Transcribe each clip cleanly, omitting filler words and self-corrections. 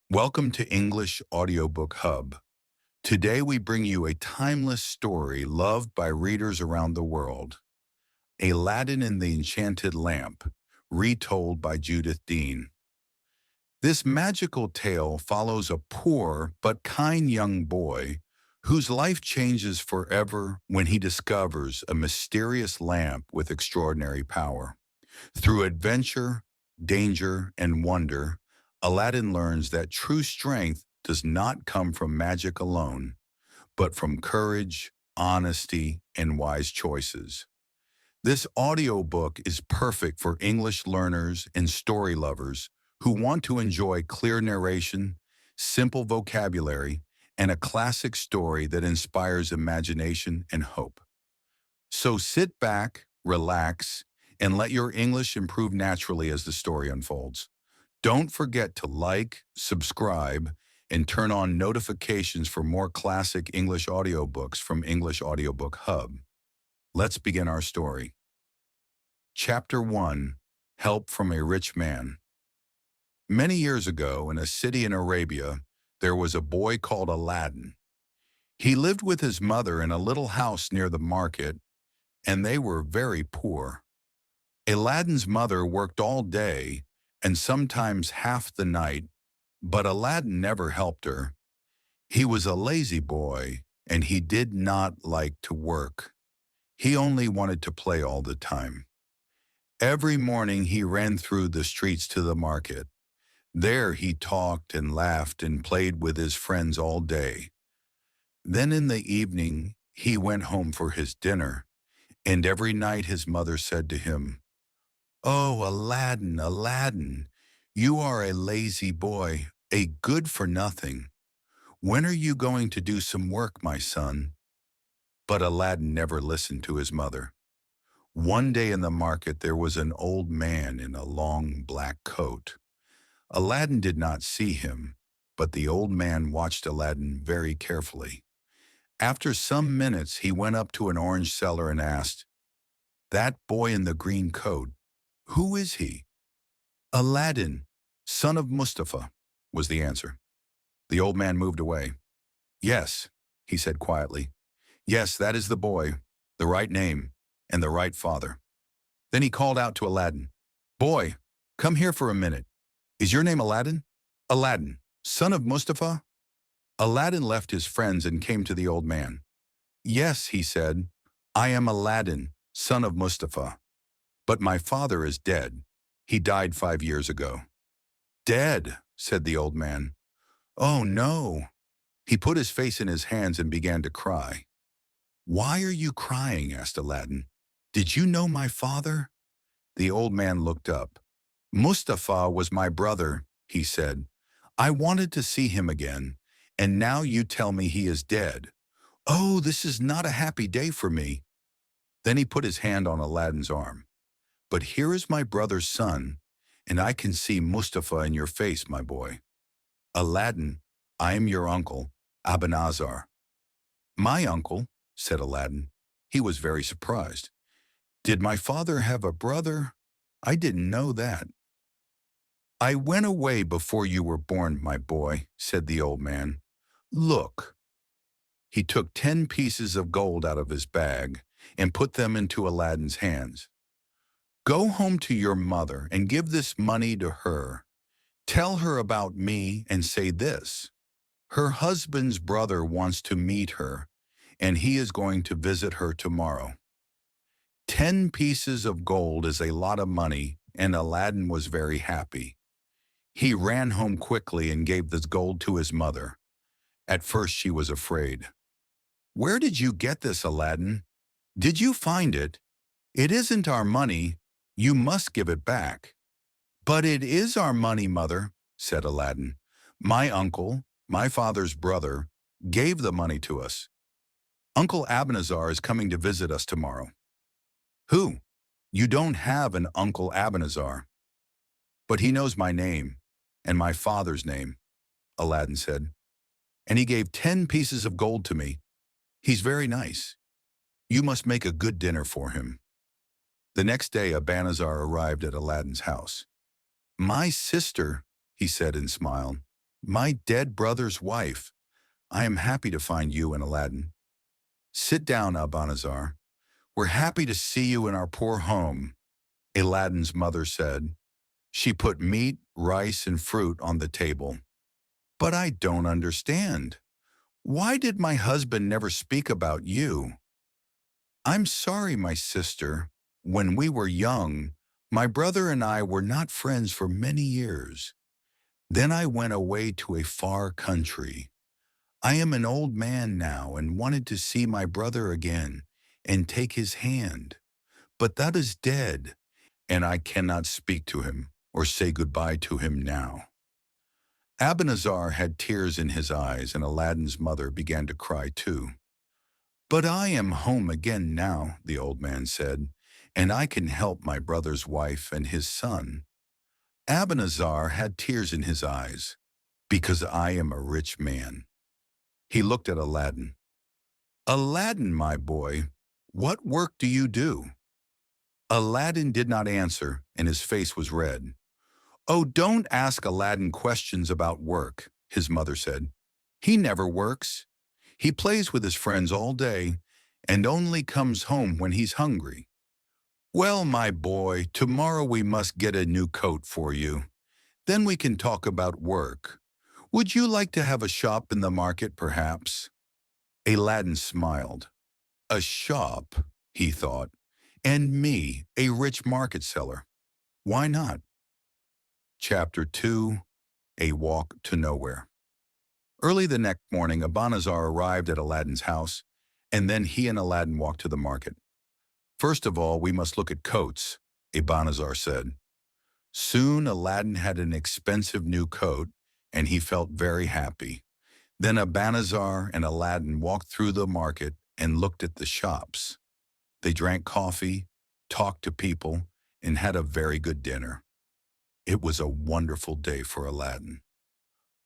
Welcome to English Audiobook Hub. Today we bring you a timeless story loved by readers around the world, Aladdin and the Enchanted Lamp, retold by Judith Dean. This magical tale follows a poor but kind young boy whose life changes forever when he discovers a mysterious lamp with extraordinary power. Through adventure, danger, and wonder, Aladdin learns that true strength does not come from magic alone, but from courage, honesty, and wise choices. This audiobook is perfect for English learners and story lovers who want to enjoy clear narration, simple vocabulary, and a classic story that inspires imagination and hope. So sit back, relax, and let your English improve naturally as the story unfolds. Don't forget to like, subscribe, and turn on notifications for more classic English audiobooks from English Audiobook Hub. Let's begin our story. Chapter 1: Help from a Rich Man. Many years ago, in a city in Arabia, there was a boy called Aladdin. He lived with his mother in a little house near the market, and they were very poor. Aladdin's mother worked all day and sometimes half the night, but Aladdin never helped her. He was a lazy boy, and he did not like to work. He only wanted to play all the time. Every morning he ran through the streets to the market. There he talked and laughed and played with his friends all day. Then in the evening he went home for his dinner, and every night his mother said to him, "Oh, Aladdin, Aladdin, you are a lazy boy, a good-for-nothing. When are you going to do some work, my son?" But Aladdin never listened to his mother. One day in the market there was an old man in a long black coat. Aladdin did not see him, but the old man watched Aladdin very carefully. After some minutes he went up to an orange seller and asked, "That boy in the green coat, who is he?" "Aladdin, son of Mustafa," was the answer. The old man moved away. "Yes," he said quietly. "Yes, that is the boy, the right name, and the right father." Then he called out to Aladdin, "Boy, come here for a minute. Is your name Aladdin?" "Aladdin, son of Mustafa?" Aladdin left his friends and came to the old man. "Yes," he said, "I am Aladdin, son of Mustafa. But my father is dead. He died 5 years ago." "Dead," said the old man. "Oh, no." He put his face in his hands and began to cry. "Why are you crying?" asked Aladdin. "Did you know my father?" The old man looked up. "Mustafa was my brother," he said. "I wanted to see him again, and now you tell me he is dead. Oh, this is not a happy day for me." Then he put his hand on Aladdin's arm. "But here is my brother's son, and I can see Mustafa in your face, my boy." "Aladdin, I am your uncle, Abanazar." "My uncle?" said Aladdin. He was very surprised. "Did my father have a brother? I didn't know that." "I went away before you were born, my boy," said the old man. "Look." He took 10 pieces of gold out of his bag and put them into Aladdin's hands. "Go home to your mother and give this money to her. Tell her about me and say this: her husband's brother wants to meet her, and he is going to visit her tomorrow." 10 pieces of gold is a lot of money, and Aladdin was very happy. He ran home quickly and gave this gold to his mother. At first she was afraid. "Where did you get this, Aladdin? Did you find it? It isn't our money. You must give it back." "But it is our money, mother," said Aladdin. "My uncle, my father's brother, gave the money to us. Uncle Abanazar is coming to visit us tomorrow." "Who? You don't have an Uncle Abanazar." "But he knows my name and my father's name," Aladdin said. "And he gave 10 pieces of gold to me. He's very nice. You must make a good dinner for him." The next day Abanazar arrived at Aladdin's house. "My sister," he said and smiled. My dead brother's wife. I am happy to find you and Aladdin. Sit down, Abanazar. We're happy to see you in our poor home, Aladdin's mother said. She put meat, rice, and fruit on the table. But I don't understand. Why did my husband never speak about you? I'm sorry, my sister. When we were young, my brother and I were not friends for many years. Then I went away to a far country. I am an old man now and wanted to see my brother again and take his hand. But that is dead, and I cannot speak to him or say goodbye to him now. Abanazar had tears in his eyes, and Aladdin's mother began to cry too. But I am home again now, the old man said, and I can help my brother's wife and his son. Abanazar had tears in his eyes, because I am a rich man. He looked at Aladdin. Aladdin, my boy, what work do you do? Aladdin did not answer, and his face was red. Oh, don't ask Aladdin questions about work, his mother said. He never works. He plays with his friends all day and only comes home when he's hungry. Well, my boy, tomorrow we must get a new coat for you. Then we can talk about work. Would you like to have a shop in the market, perhaps? Aladdin smiled. A shop, he thought, and me, a rich market seller. Why not? Chapter 2, A Walk to Nowhere. Early the next morning, Abanazar arrived at Aladdin's house, and then he and Aladdin walked to the market. First of all, we must look at coats, Abanazar said. Soon Aladdin had an expensive new coat, and he felt very happy. Then Abanazar and Aladdin walked through the market and looked at the shops. They drank coffee, talked to people, and had a very good dinner. It was a wonderful day for Aladdin.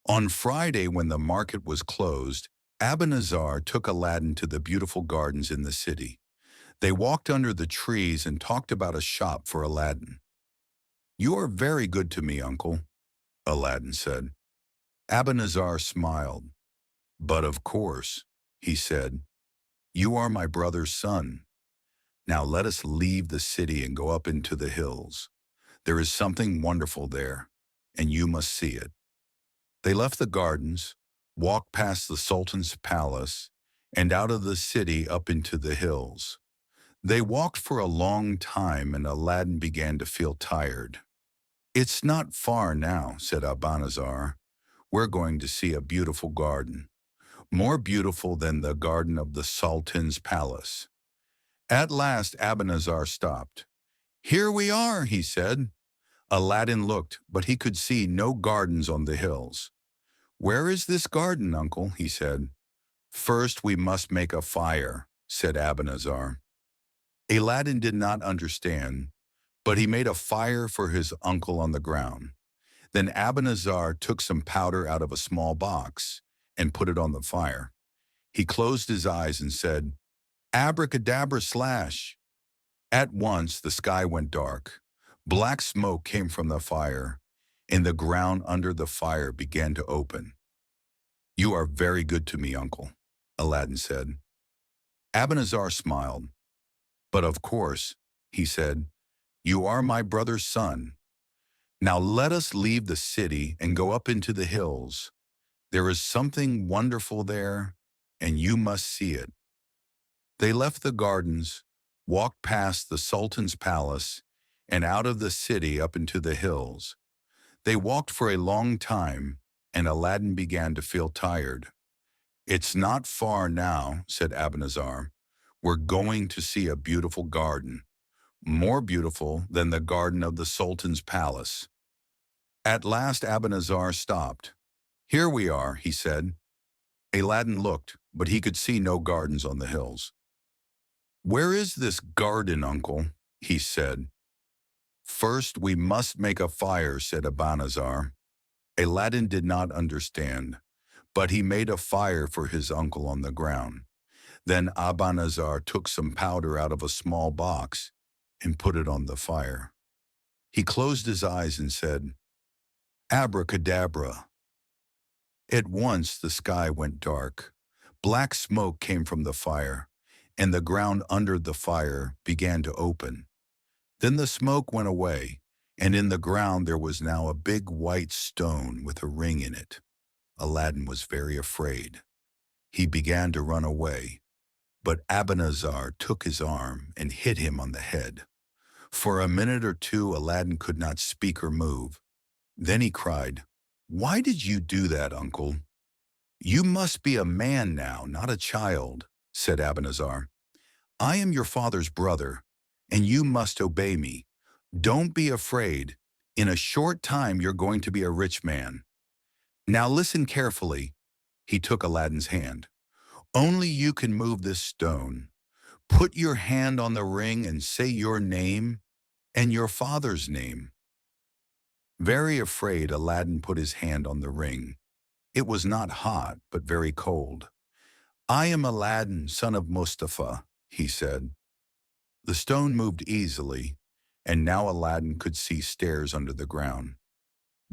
On Friday, when the market was closed, Abanazar took Aladdin to the beautiful gardens in the city. They walked under the trees and talked about a shop for Aladdin. You are very good to me, uncle, Aladdin said. Abanazar smiled. But of course, he said, you are my brother's son. Now let us leave the city and go up into the hills. There is something wonderful there, and you must see it. They left the gardens, walked past the Sultan's palace, and out of the city up into the hills. They walked for a long time, and Aladdin began to feel tired. It's not far now, said Abanazar. We're going to see a beautiful garden, more beautiful than the garden of the Sultan's palace. At last Abanazar stopped. Here we are, he said. Aladdin looked, but he could see no gardens on the hills. Where is this garden, uncle? He said. First we must make a fire, said Abanazar. Aladdin did not understand, but he made a fire for his uncle on the ground. Then Abanazar took some powder out of a small box and put it on the fire. He closed his eyes and said, Abracadabra slash. At once the sky went dark. Black smoke came from the fire, and the ground under the fire began to open. You are very good to me, uncle, Aladdin said. Abanazar smiled. But of course, he said, you are my brother's son. Now let us leave the city and go up into the hills. There is something wonderful there, and you must see it. They left the gardens, walked past the Sultan's palace, and out of the city up into the hills. They walked for a long time, and Aladdin began to feel tired. It's not far now, said Abanazar. We're going to see a beautiful garden, more beautiful than the garden of the Sultan's palace. At last Abanazar stopped. Here we are, he said. Aladdin looked, but he could see no gardens on the hills. Where is this garden, uncle? He said. First we must make a fire, said Abanazar. Aladdin did not understand, but he made a fire for his uncle on the ground. Then Abanazar took some powder out of a small box and put it on the fire. He closed his eyes and said, Abracadabra. At once the sky went dark. Black smoke came from the fire, and the ground under the fire began to open. Then the smoke went away, and in the ground there was now a big white stone with a ring in it. Aladdin was very afraid. He began to run away, but Abanazar took his arm and hit him on the head. For a minute or two Aladdin could not speak or move. Then he cried, "Why did you do that, uncle?" "You must be a man now, not a child," said Abanazar. "I am your father's brother, and you must obey me. Don't be afraid. In a short time you're going to be a rich man. Now listen carefully." He took Aladdin's hand. "Only you can move this stone. Put your hand on the ring and say your name and your father's name." Very afraid, Aladdin put his hand on the ring. It was not hot, but very cold. "I am Aladdin, son of Mustafa," he said. The stone moved easily, and now Aladdin could see stairs under the ground.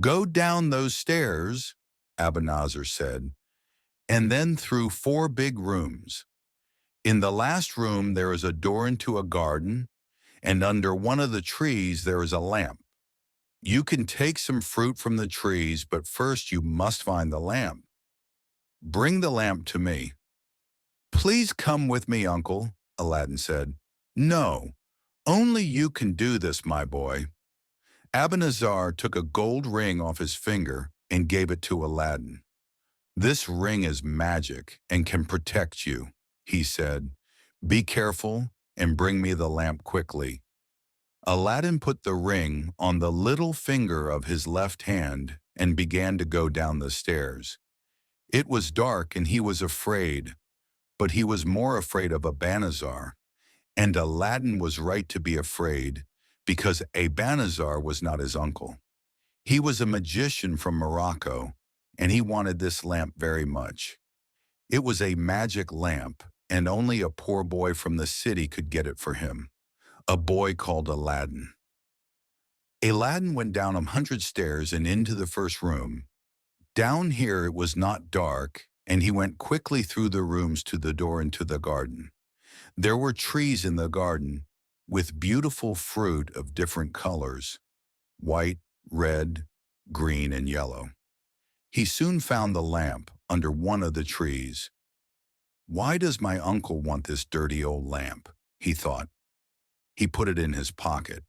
"Go down those stairs," Abanazar said, "and then through 4 big rooms. In the last room there is a door into a garden, and under one of the trees there is a lamp. You can take some fruit from the trees, but first you must find the lamp. Bring the lamp to me." "Please come with me, uncle," Aladdin said. "No, only you can do this, my boy." Abanazar took a gold ring off his finger and gave it to Aladdin. "This ring is magic and can protect you," he said. "Be careful and bring me the lamp quickly." Aladdin put the ring on the little finger of his left hand and began to go down the stairs. It was dark and he was afraid, but he was more afraid of Abanazar. And Aladdin was right to be afraid, because Abanazar was not his uncle. He was a magician from Morocco, and he wanted this lamp very much. It was a magic lamp, and only a poor boy from the city could get it for him. A boy called Aladdin. Aladdin went down 100 stairs and into the first room. Down here it was not dark, and he went quickly through the rooms to the door into the garden. There were trees in the garden with beautiful fruit of different colors: white, red, green, and yellow. He soon found the lamp under one of the trees. "Why does my uncle want this dirty old lamp?" he thought. He put it in his pocket.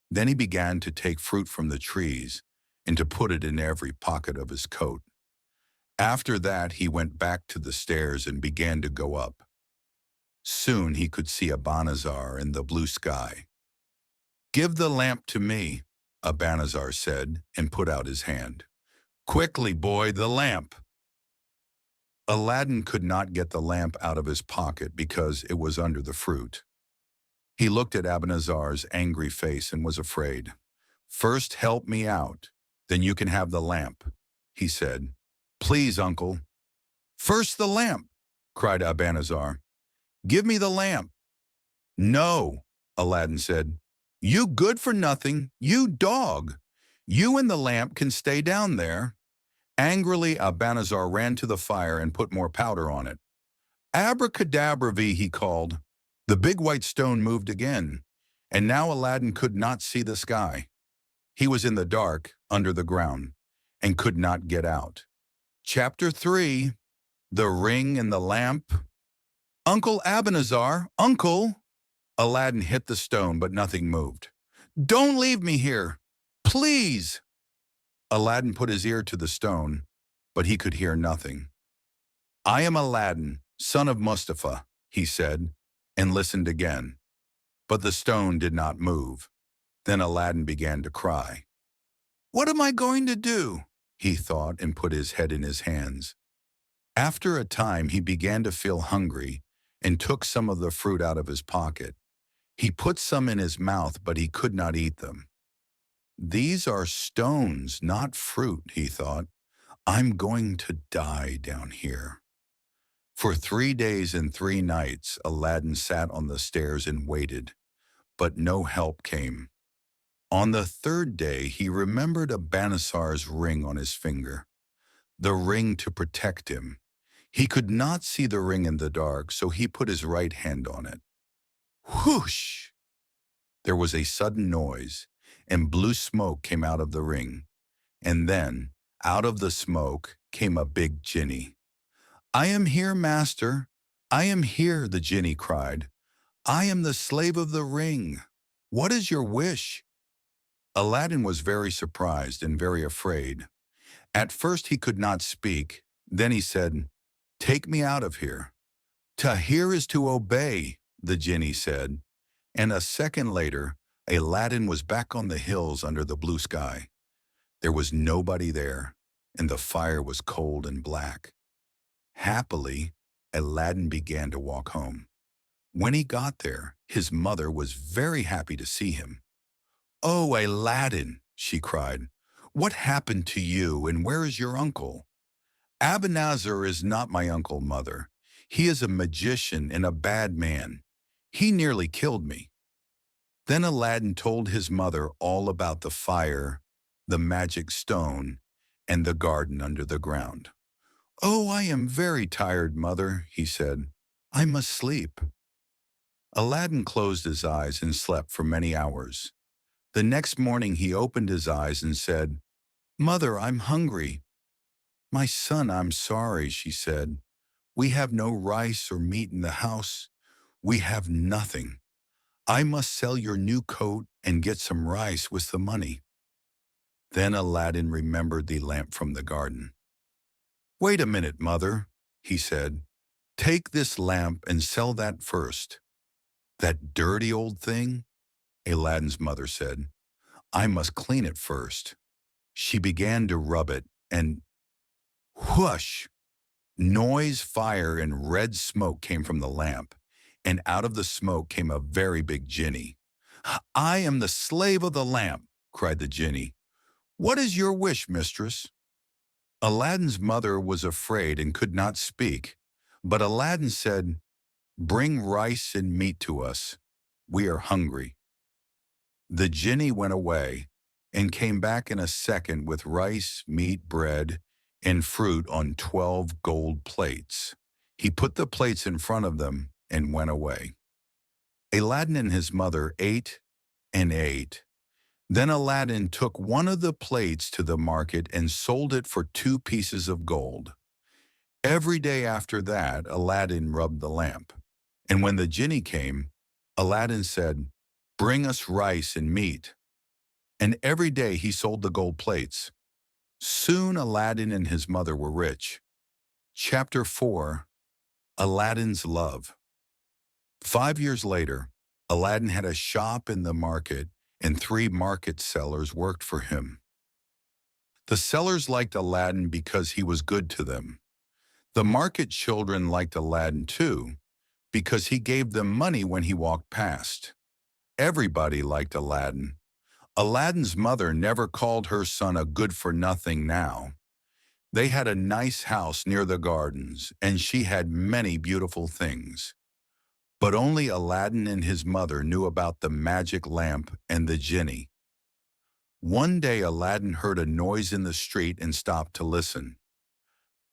Then he began to take fruit from the trees and to put it in every pocket of his coat. After that, he went back to the stairs and began to go up. Soon he could see Abanazar in the blue sky. "Give the lamp to me," Abanazar said, and put out his hand. "Quickly, boy, the lamp!" Aladdin could not get the lamp out of his pocket because it was under the fruit. He looked at Abanazar's angry face and was afraid. "First help me out, then you can have the lamp," he said. "Please, uncle." "First the lamp," cried Abanazar. "Give me the lamp." "No," Aladdin said. "You good for nothing, you dog. You and the lamp can stay down there." Angrily, Abanazar ran to the fire and put more powder on it. "Abracadabra," he called. The big white stone moved again, and now Aladdin could not see the sky. He was in the dark, under the ground, and could not get out. Chapter 3. The Ring and the Lamp. "Uncle Abanazar, uncle!" Aladdin hit the stone, but nothing moved. "Don't leave me here, please!" Aladdin put his ear to the stone, but he could hear nothing. "I am Aladdin, son of Mustafa," he said, and listened again. But the stone did not move. Then Aladdin began to cry. "What am I going to do?" he thought, and put his head in his hands. After a time he began to feel hungry and took some of the fruit out of his pocket. He put some in his mouth, but he could not eat them. "These are stones, not fruit," he thought. "I'm going to die down here." For 3 days and 3 nights, Aladdin sat on the stairs and waited, but no help came. On the 3rd day, he remembered Abanazar's ring on his finger. the ring to protect him. He could not see the ring in the dark, so he put his right hand on it. Whoosh! There was a sudden noise, and blue smoke came out of the ring. And then, out of the smoke, came a big genie. "I am here, master. I am here," the genie cried. "I am the slave of the ring. What is your wish?" Aladdin was very surprised and very afraid. At first he could not speak. Then he said, "Take me out of here." "To hear is to obey," the genie said. And a second later, Aladdin was back on the hills under the blue sky. There was nobody there, and the fire was cold and black. Happily, Aladdin began to walk home. When he got there, his mother was very happy to see him. "Oh, Aladdin," she cried, "what happened to you, and where is your uncle?" "Abanazar is not my uncle, mother. He is a magician and a bad man. He nearly killed me." Then Aladdin told his mother all about the fire, the magic stone, and the garden under the ground. "Oh, I am very tired, mother," he said. "I must sleep." Aladdin closed his eyes and slept for many hours. The next morning he opened his eyes and said, "Mother, I'm hungry." "My son, I'm sorry," she said. "We have no rice or meat in the house. We have nothing. I must sell your new coat and get some rice with the money." Then Aladdin remembered the lamp from the garden. "Wait a minute, mother," he said. "Take this lamp and sell that first." "That dirty old thing?" Aladdin's mother said. "I must clean it first." She began to rub it, and whoosh! Noise, fire, and red smoke came from the lamp, and out of the smoke came a very big genie. "I am the slave of the lamp," cried the genie. "What is your wish, mistress?" Aladdin's mother was afraid and could not speak, but Aladdin said, "Bring rice and meat to us. We are hungry." The genie went away and came back in a second with rice, meat, bread, and fruit on 12 gold plates. He put the plates in front of them and went away. Aladdin and his mother ate and ate. Then Aladdin took one of the plates to the market and sold it for 2 pieces of gold. Every day after that, Aladdin rubbed the lamp. And when the genie came, Aladdin said, "Bring us rice and meat." And every day he sold the gold plates. Soon Aladdin and his mother were rich. Chapter 4. Aladdin's Love. 5 years later, Aladdin had a shop in the market, and 3 market sellers worked for him. The sellers liked Aladdin because he was good to them. The market children liked Aladdin too, because he gave them money when he walked past. Everybody liked Aladdin. Aladdin's mother never called her son a good-for-nothing now. They had a nice house near the gardens, and she had many beautiful things. But only Aladdin and his mother knew about the magic lamp and the genie. One day Aladdin heard a noise in the street and stopped to listen.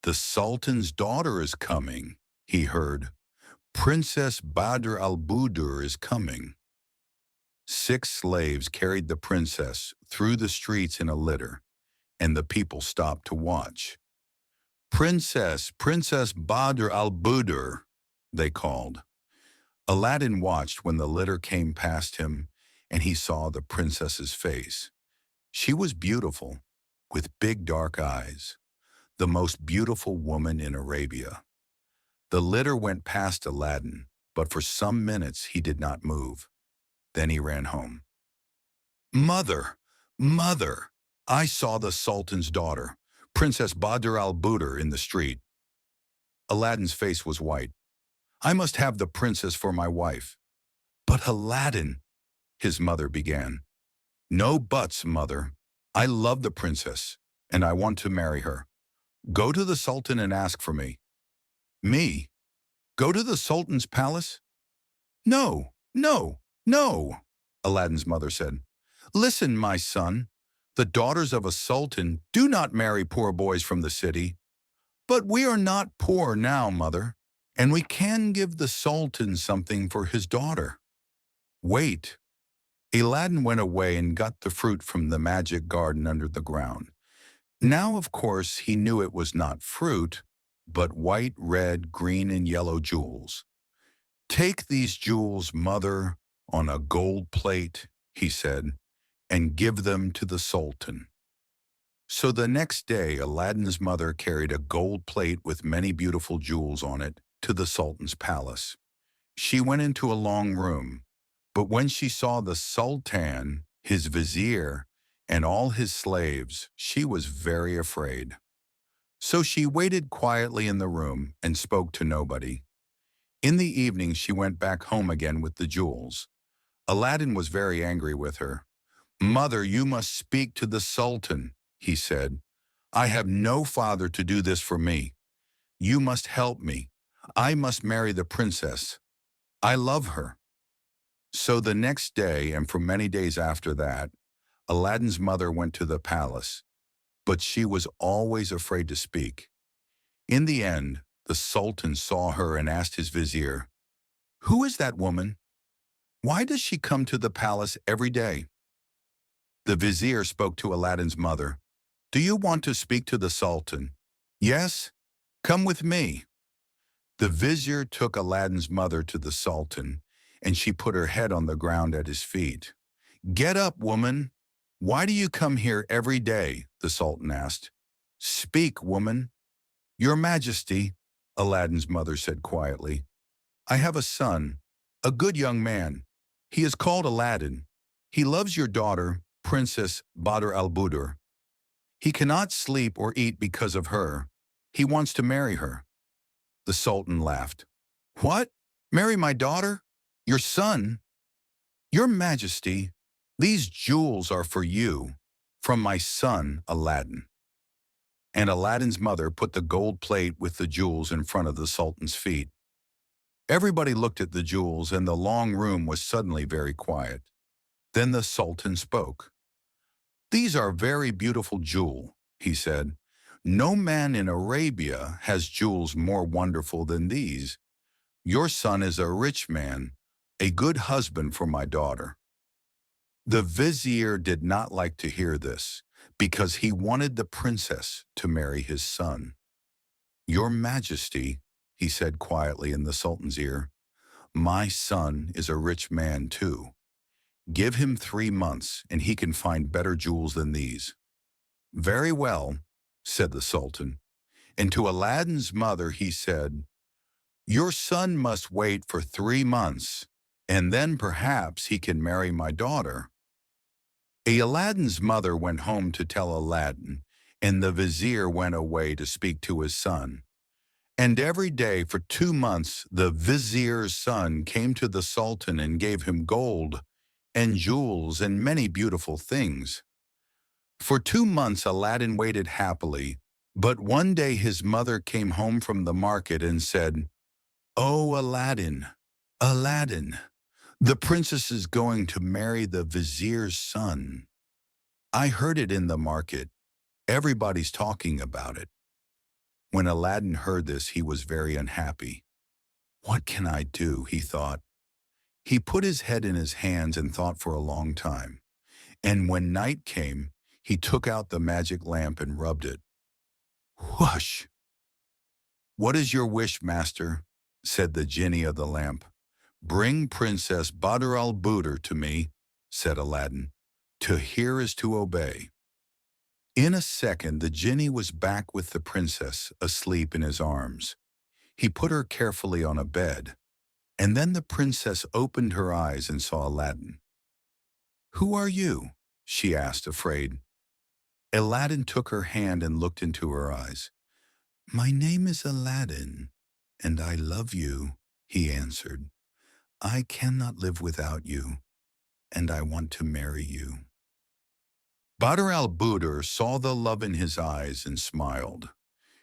"The Sultan's daughter is coming," he heard. "Princess Badr al-Budur is coming." 6 slaves carried the princess through the streets in a litter, and the people stopped to watch. "Princess, Princess Badr al-Budur," they called. Aladdin watched when the litter came past him, and he saw the princess's face. She was beautiful, with big dark eyes, the most beautiful woman in Arabia. The litter went past Aladdin, but for some minutes he did not move. Then he ran home. "Mother, mother, I saw the Sultan's daughter, Princess Badr al-Budur, in the street." Aladdin's face was white. "I must have the princess for my wife." "But Aladdin," his mother began. "No buts, mother. I love the princess, and I want to marry her. Go to the Sultan and ask for me." "Me? Go to the Sultan's palace?" "No, no, no," Aladdin's mother said. "Listen, my son. The daughters of a sultan do not marry poor boys from the city. But we are not poor now, mother, and we can give the sultan something for his daughter. Wait. Aladdin went away and got the fruit from the magic garden under the ground. Now, of course, he knew it was not fruit, but white, red, green, and yellow jewels. Take these jewels, mother, on a gold plate, he said, and give them to the sultan. So the next day, Aladdin's mother carried a gold plate with many beautiful jewels on it to the sultan's palace. She went into a long room, but when she saw the sultan, his vizier, and all his slaves, she was very afraid. So she waited quietly in the room and spoke to nobody. In the evening, she went back home again with the jewels. Aladdin was very angry with her. "Mother, you must speak to the sultan," he said. "I have no father to do this for me. You must help me. I must marry the princess. I love her." So the next day, and for many days after that, Aladdin's mother went to the palace, but she was always afraid to speak. In the end, the sultan saw her and asked his vizier, "Who is that woman? Why does she come to the palace every day?" The vizier spoke to Aladdin's mother. "Do you want to speak to the sultan?" "Yes, come with me." The vizier took Aladdin's mother to the sultan, and she put her head on the ground at his feet. "Get up, woman. Why do you come here every day?" the sultan asked. "Speak, woman." "Your Majesty," Aladdin's mother said quietly, "I have a son, a good young man. He is called Aladdin. He loves your daughter, Princess Badr al-Budur. He cannot sleep or eat because of her. He wants to marry her." The sultan laughed. "What? Marry my daughter? Your son? Your Majesty, these jewels are for you, from my son Aladdin." And Aladdin's mother put the gold plate with the jewels in front of the sultan's feet. Everybody looked at the jewels, and the long room was suddenly very quiet. Then the sultan spoke. "These are very beautiful jewels," he said. "No man in Arabia has jewels more wonderful than these. Your son is a rich man, a good husband for my daughter." The vizier did not like to hear this, because he wanted the princess to marry his son. "Your Majesty," he said quietly in the sultan's ear, "my son is a rich man too. Give him 3 months, and he can find better jewels than these." "Very well," said the sultan. And to Aladdin's mother he said, "Your son must wait for 3 months, and then perhaps he can marry my daughter." Aladdin's mother went home to tell Aladdin, and the vizier went away to speak to his son. And every day for 2 months the vizier's son came to the sultan and gave him gold and jewels and many beautiful things. For 2 months Aladdin waited happily, but one day his mother came home from the market and said, "Oh, Aladdin, Aladdin, the princess is going to marry the vizier's son. I heard it in the market. Everybody's talking about it." When Aladdin heard this, he was very unhappy. "What can I do?" he thought. He put his head in his hands and thought for a long time. And when night came, he took out the magic lamp and rubbed it. Whoosh! "What is your wish, master?" said the genie of the lamp. "Bring Princess Badr al-Budur to me," said Aladdin. "To hear is to obey." In a second, the genie was back with the princess asleep in his arms. He put her carefully on a bed, and then the princess opened her eyes and saw Aladdin. "Who are you?" she asked, afraid. Aladdin took her hand and looked into her eyes. "My name is Aladdin, and I love you," he answered. "I cannot live without you, and I want to marry you." Badr al-Budur saw the love in his eyes and smiled.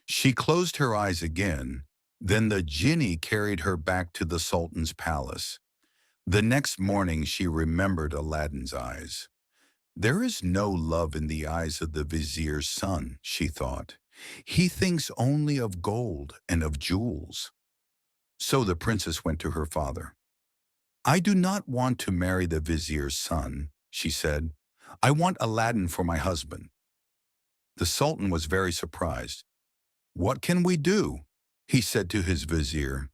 She closed her eyes again. Then the genie carried her back to the sultan's palace. The next morning she remembered Aladdin's eyes. There is no love in the eyes of the vizier's son, she thought. He thinks only of gold and of jewels. So the princess went to her father. I do not want to marry the vizier's son, she said. I want Aladdin for my husband. The sultan was very surprised. What can we do? He said to his vizier.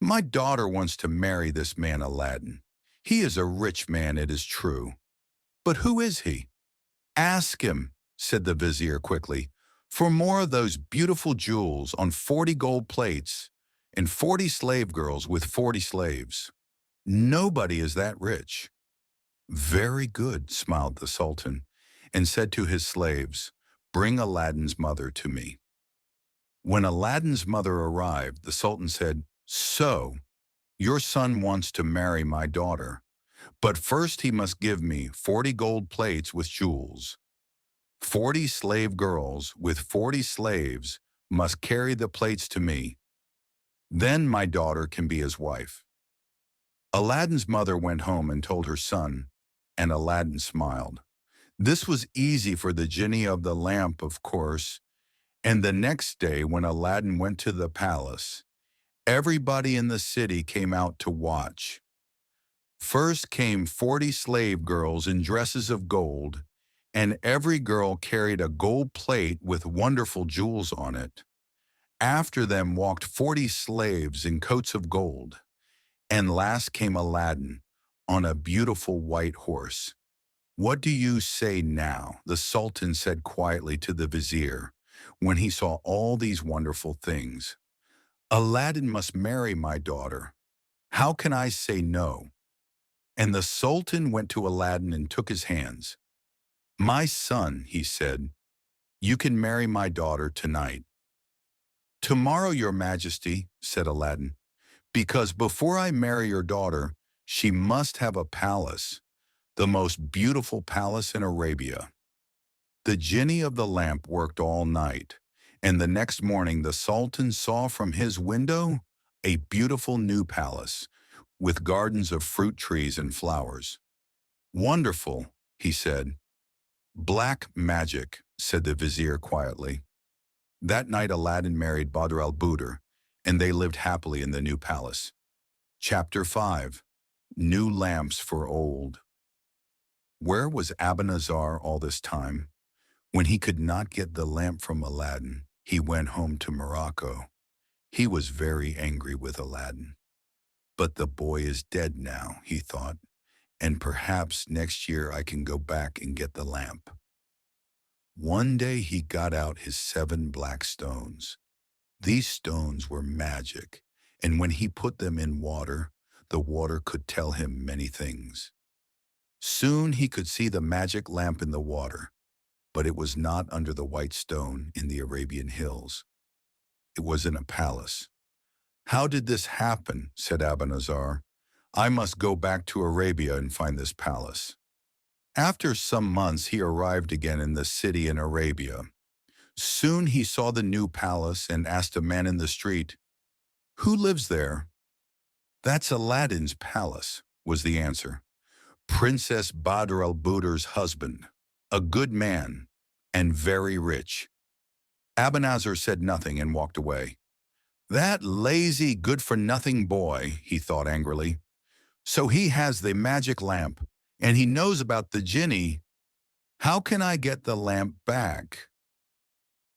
My daughter wants to marry this man Aladdin. He is a rich man, it is true. But who is he? Ask him, said the vizier quickly, for more of those beautiful jewels on 40 gold plates and 40 slave girls with 40 slaves. Nobody is that rich. Very good, smiled the sultan, and said to his slaves, bring Aladdin's mother to me. When Aladdin's mother arrived, the sultan said, so, your son wants to marry my daughter, but first he must give me 40 gold plates with jewels. 40 slave girls with 40 slaves must carry the plates to me. Then my daughter can be his wife. Aladdin's mother went home and told her son, and Aladdin smiled. This was easy for the genie of the lamp, of course, and the next day when Aladdin went to the palace, everybody in the city came out to watch. First came 40 slave girls in dresses of gold, and every girl carried a gold plate with wonderful jewels on it. After them walked 40 slaves in coats of gold, and last came Aladdin on a beautiful white horse. What do you say now? The sultan said quietly to the vizier when he saw all these wonderful things. Aladdin must marry my daughter. How can I say no? And the sultan went to Aladdin and took his hands. My son, he said, you can marry my daughter tonight. Tomorrow, your majesty, said Aladdin, because before I marry your daughter, she must have a palace, the most beautiful palace in Arabia. The genie of the lamp worked all night, and the next morning the sultan saw from his window a beautiful new palace, with gardens of fruit trees and flowers. Wonderful, he said. Black magic, said the vizier quietly. That night Aladdin married Badr al-Budur, and they lived happily in the new palace. Chapter 5. New Lamps for Old. Where was Abanazar all this time? When he could not get the lamp from Aladdin, he went home to Morocco. He was very angry with Aladdin. But the boy is dead now, he thought, and perhaps next year I can go back and get the lamp. One day he got out his 7 black stones. These stones were magic, and when he put them in water, the water could tell him many things. Soon he could see the magic lamp in the water, but it was not under the white stone in the Arabian hills. It was in a palace. How did this happen? Said Abanazar. I must go back to Arabia and find this palace. After some months he arrived again in the city in Arabia. Soon he saw the new palace and asked a man in the street, who lives there? That's Aladdin's palace, was the answer. Princess Badr al-Budur's husband, a good man and very rich. Abanazar said nothing and walked away. That lazy, good-for-nothing boy, he thought angrily. So he has the magic lamp, and he knows about the genie. How can I get the lamp back?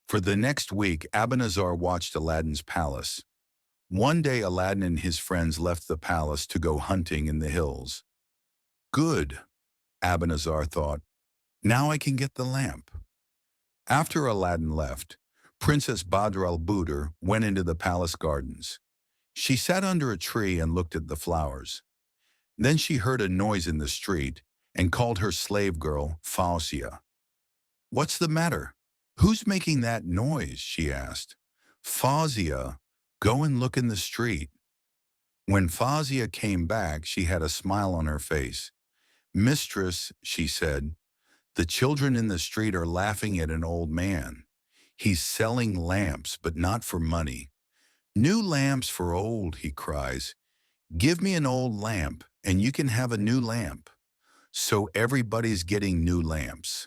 For the next week, Abanazar watched Aladdin's palace. One day, Aladdin and his friends left the palace to go hunting in the hills. Good, Abanazar thought. Now I can get the lamp. After Aladdin left, Princess Badr al-Budur went into the palace gardens. She sat under a tree and looked at the flowers. Then she heard a noise in the street and called her slave girl, Fawzia. What's the matter? Who's making that noise? She asked. Fawzia, go and look in the street. When Fawzia came back, she had a smile on her face. Mistress, she said, the children in the street are laughing at an old man. He's selling lamps, but not for money. New lamps for old, he cries. Give me an old lamp, and you can have a new lamp. So everybody's getting new lamps.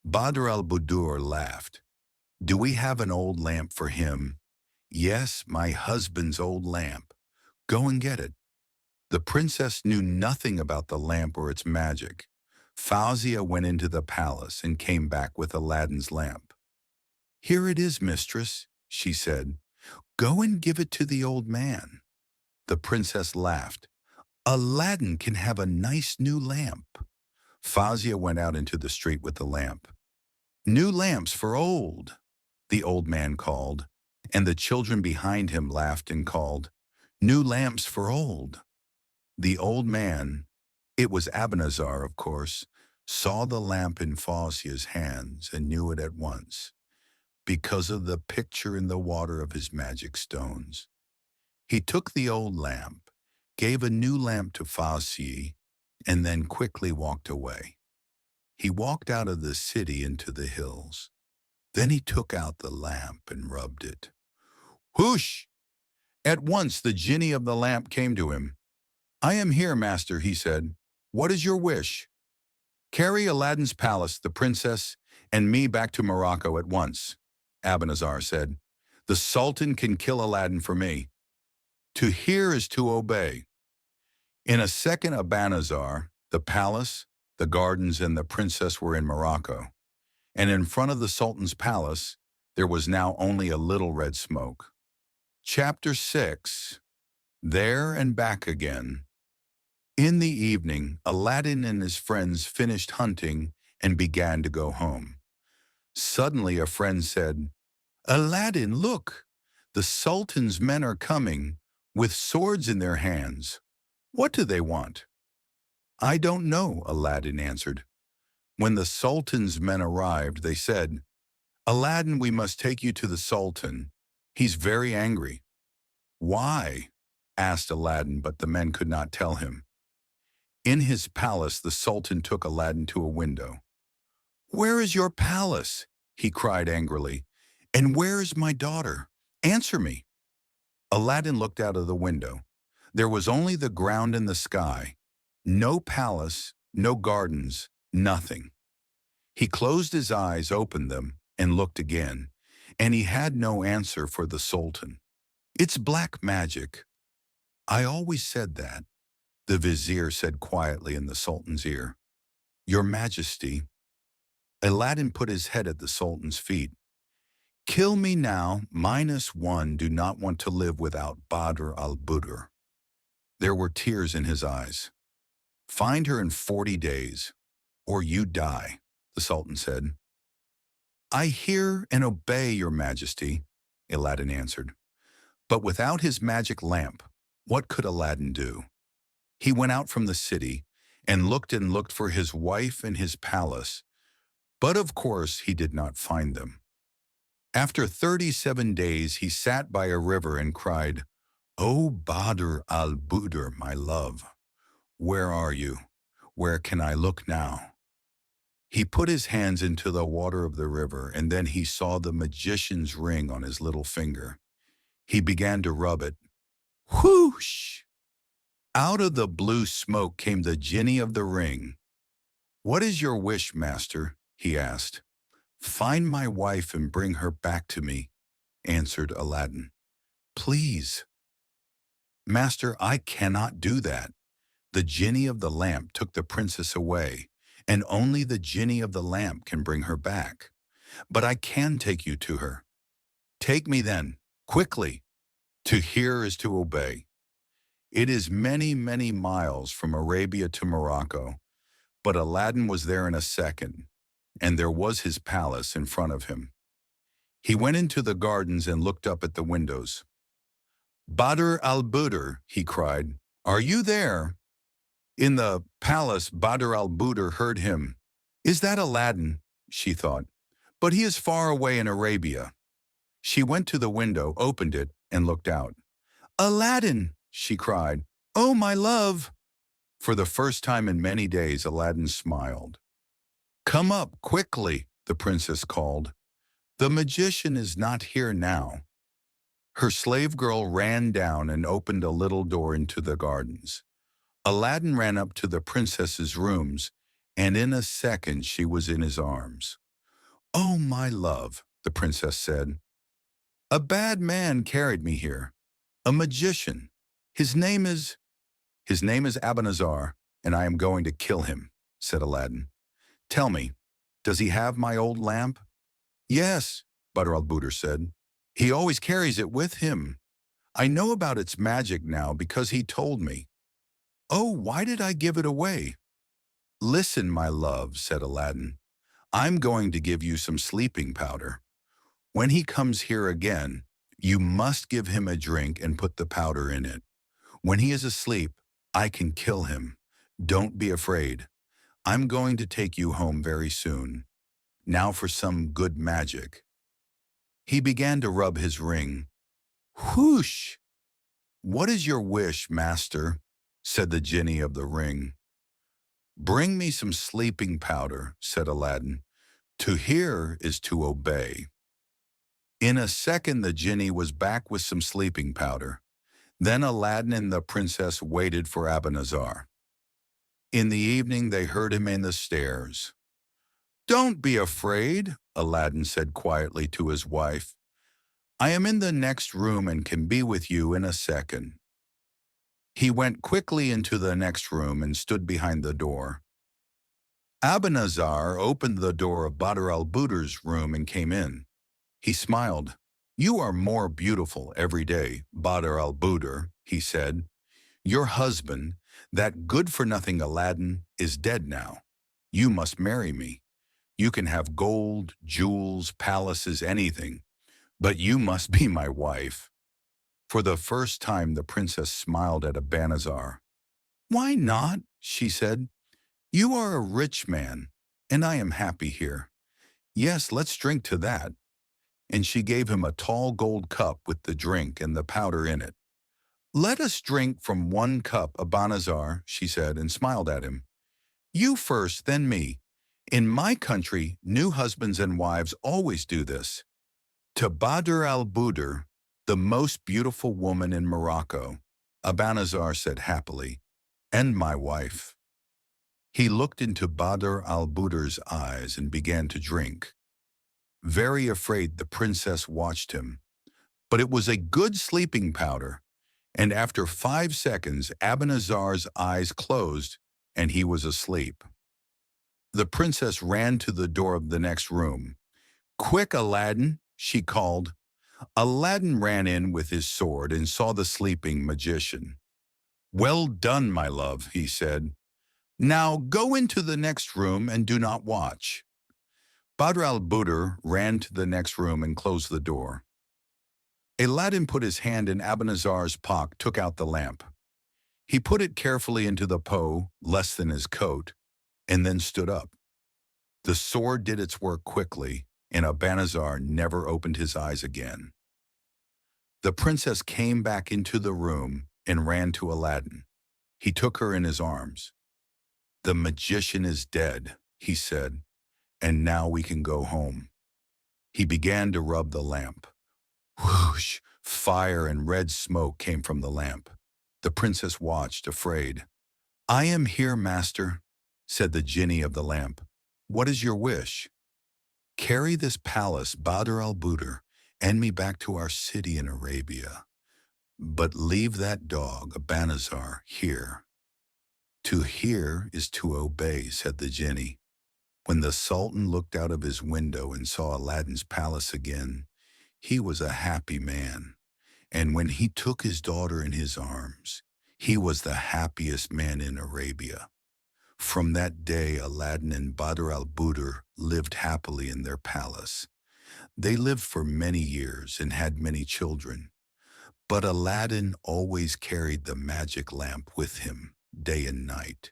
Badr al-Budur laughed. Do we have an old lamp for him? Yes, my husband's old lamp. Go and get it. The princess knew nothing about the lamp or its magic. Fawzia went into the palace and came back with Aladdin's lamp. Here it is, mistress, she said. Go and give it to the old man. The princess laughed. Aladdin can have a nice new lamp. Fawzia went out into the street with the lamp. New lamps for old, the old man called, and the children behind him laughed and called, New lamps for old. The old man, it was Abanazar, of course, saw the lamp in Fawzia's hands and knew it at once, because of the picture in the water of his magic stones. He took the old lamp, gave a new lamp to Fawzia, and then quickly walked away. He walked out of the city into the hills. Then he took out the lamp and rubbed it. Whoosh! At once the genie of the lamp came to him. I am here, master, he said. What is your wish? Carry Aladdin's palace, the princess, and me back to Morocco at once, Abanazar said. The Sultan can kill Aladdin for me. To hear is to obey. In a second, Abanazar, the palace, the gardens, and the princess were in Morocco, and in front of the Sultan's palace there was now only a little red smoke. Chapter 6. There and Back Again. In the evening, Aladdin and his friends finished hunting and began to go home. Suddenly a friend said, Aladdin, look! The Sultan's men are coming, with swords in their hands. What do they want? I don't know, Aladdin answered. When the Sultan's men arrived, they said, Aladdin, we must take you to the Sultan. He's very angry. Why? Asked Aladdin, but the men could not tell him. In his palace, the Sultan took Aladdin to a window. Where is your palace? He cried angrily. And where is my daughter? Answer me. Aladdin looked out of the window. There was only the ground and the sky. No palace, no gardens, nothing. He closed his eyes, opened them, and looked again, and he had no answer for the Sultan. It's black magic. I always said that, the vizier said quietly in the Sultan's ear. Your Majesty. Aladdin put his head at the Sultan's feet. Kill me now, -1 do not want to live without Badr al-Budur. There were tears in his eyes. Find her in 40 days, or you die, the Sultan said. I hear and obey, Your Majesty, Aladdin answered. But without his magic lamp, what could Aladdin do? He went out from the city and looked for his wife and his palace, but of course he did not find them. After 37 days, he sat by a river and cried, O Badr al-Budur, my love, where are you? Where can I look now? He put his hands into the water of the river, and then he saw the magician's ring on his little finger. He began to rub it. Whoosh! Out of the blue smoke came the genie of the ring. What is your wish, master? He asked. Find my wife and bring her back to me, answered Aladdin. Please. Master, I cannot do that. The genie of the lamp took the princess away, and only the genie of the lamp can bring her back. But I can take you to her. Take me then, quickly. To hear is to obey. It is many, many miles from Arabia to Morocco, but Aladdin was there in a second, and there was his palace in front of him. He went into the gardens and looked up at the windows. Badr al-Budur, he cried, are you there? In the palace, Badr al-Budur heard him. Is that Aladdin? She thought, but he is far away in Arabia. She went to the window, opened it, and looked out. Aladdin, she cried, oh, my love! For the first time in many days, Aladdin smiled. Come up quickly, the princess called. The magician is not here now. Her slave girl ran down and opened a little door into the gardens. Aladdin ran up to the princess's rooms and in a second she was in his arms. "Oh, my love," the princess said, "a bad man carried me here, a magician. His name is His name is Abanazar, and I am going to kill him," said Aladdin. "Tell me, does he have my old lamp?" "Yes," Badr al-Budur said. "He always carries it with him. I know about its magic now because he told me." "Oh, why did I give it away?" "Listen, my love," said Aladdin. "I'm going to give you some sleeping powder. When he comes here again, you must give him a drink and put the powder in it. When he is asleep, I can kill him. Don't be afraid. I'm going to take you home very soon. Now for some good magic." He began to rub his ring. "Whoosh! What is your wish, master?" said the genie of the ring. "Bring me some sleeping powder," said Aladdin. "To hear is to obey." In a second the genie was back with some sleeping powder. Then Aladdin and the princess waited for Abanazar. In the evening they heard him in the stairs. "Don't be afraid," Aladdin said quietly to his wife. "I am in the next room and can be with you in a second." He went quickly into the next room and stood behind the door. Abanazar opened the door of Badr al-Budur's room and came in. He smiled. "You are more beautiful every day, Badr al-Budur," he said. "Your husband, that good-for-nothing Aladdin, is dead now. You must marry me. You can have gold, jewels, palaces, anything, but you must be my wife." For the first time the princess smiled at Abanazar. "Why not?" she said. "You are a rich man, and I am happy here. Yes, let's drink to that." And she gave him a tall gold cup with the drink and the powder in it. "Let us drink from one cup, Abanazar," she said, and smiled at him. "You first, then me. In my country, new husbands and wives always do this." To Badr al-Budur, the most beautiful woman in Morocco, Abanazar said happily, "And my wife." He looked into Badr al-Budur's eyes and began to drink. Very afraid, the princess watched him. But it was a good sleeping powder, and after 5 seconds Abanazar's eyes closed and he was asleep. The princess ran to the door of the next room. "Quick, Aladdin," she called. Aladdin ran in with his sword and saw the sleeping magician. "Well done, my love," he said. "Now go into the next room and do not watch." Badr al-Budur ran to the next room and closed the door. Aladdin put his hand in Abanazar's pocket, took out the lamp. He put it carefully into the pot, less than his coat, and then stood up. The sword did its work quickly, and Abanazar never opened his eyes again. The princess came back into the room and ran to Aladdin. He took her in his arms. "The magician is dead," he said, "and now we can go home." He began to rub the lamp. Whoosh! Fire and red smoke came from the lamp. The princess watched, afraid. "I am here, master," said the genie of the lamp. "What is your wish?" "Carry this palace, Badr al-Budur, and me back to our city in Arabia. But leave that dog, Abanazar, here." "To hear is to obey," said the genie. When the Sultan looked out of his window and saw Aladdin's palace again, he was a happy man. And when he took his daughter in his arms, he was the happiest man in Arabia. From that day, Aladdin and Badr al-Budur lived happily in their palace. They lived for many years and had many children. But Aladdin always carried the magic lamp with him, day and night.